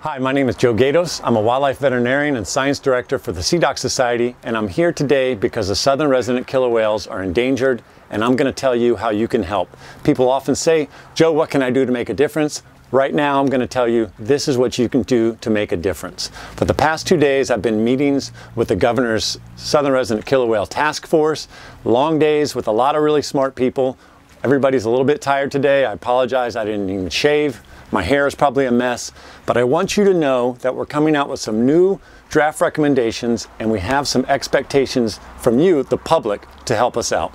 Hi, my name is Joe Gaydos. I'm a wildlife veterinarian and science director for the SeaDoc Society, and I'm here today because the southern resident killer whales are endangered, and I'm going to tell you how you can help. People often say, Joe, what can I do to make a difference? Right now, I'm going to tell you this is what you can do to make a difference. For the past 2 days, I've been in meetings with the governor's Southern Resident Killer Whale Task Force, long days with a lot of really smart people. Everybody's a little bit tired today. I apologize, I didn't even shave. My hair is probably a mess, but I want you to know that we're coming out with some new draft recommendations, and we have some expectations from you, the public, to help us out.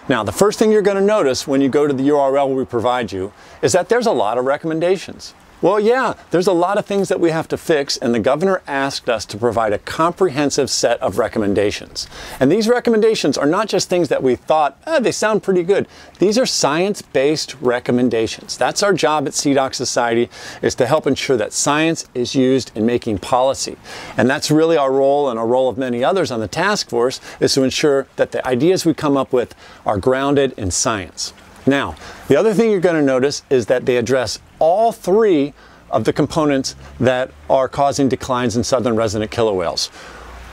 Now, the first thing you're going to notice when you go to the URL we provide you is that there's a lot of recommendations. Well, yeah, there's a lot of things that we have to fix, and the governor asked us to provide a comprehensive set of recommendations. And these recommendations are not just things that we thought, they sound pretty good. These are science-based recommendations. That's our job at SeaDoc Society, is to help ensure that science is used in making policy. And that's really our role, and a role of many others on the task force, is to ensure that the ideas we come up with are grounded in science. Now, the other thing you're going to notice is that they address all three of the components that are causing declines in southern resident killer whales.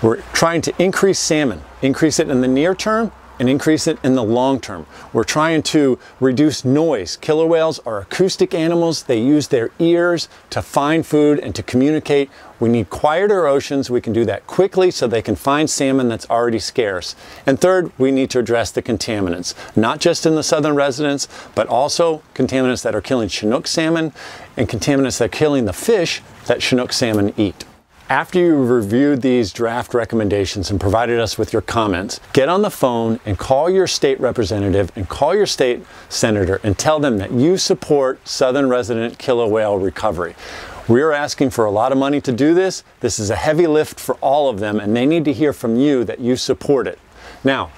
We're trying to increase salmon, increase it in the near term and increase it in the long term. We're trying to reduce noise. Killer whales are acoustic animals. They use their ears to find food and to communicate. We need quieter oceans. We can do that quickly so they can find salmon that's already scarce. And third, we need to address the contaminants, not just in the southern residents, but also contaminants that are killing Chinook salmon and contaminants that are killing the fish that Chinook salmon eat. After you've reviewed these draft recommendations and provided us with your comments, get on the phone and call your state representative and call your state senator and tell them that you support southern resident killer whale recovery. We're asking for a lot of money to do this. This is a heavy lift for all of them, and they need to hear from you that you support it. Now,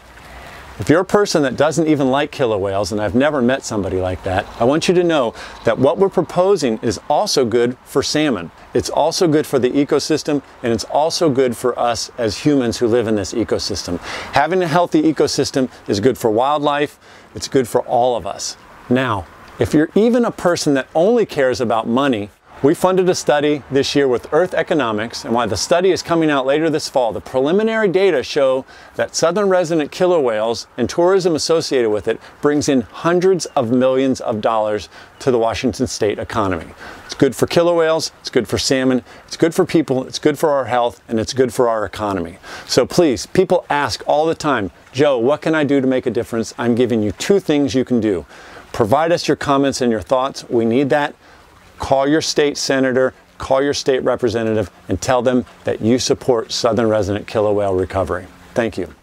if you're a person that doesn't even like killer whales, and I've never met somebody like that, I want you to know that what we're proposing is also good for salmon. It's also good for the ecosystem, and it's also good for us as humans who live in this ecosystem. Having a healthy ecosystem is good for wildlife. It's good for all of us. Now, if you're even a person that only cares about money, we funded a study this year with Earth Economics, and while the study is coming out later this fall, the preliminary data show that southern resident killer whales and tourism associated with it brings in hundreds of millions of dollars to the Washington state economy. It's good for killer whales, it's good for salmon, it's good for people, it's good for our health, and it's good for our economy. So please, people ask all the time, Joe, what can I do to make a difference? I'm giving you 2 things you can do. Provide us your comments and your thoughts. We need that. Call your state senator, call your state representative, and tell them that you support southern resident killer whale recovery. Thank you.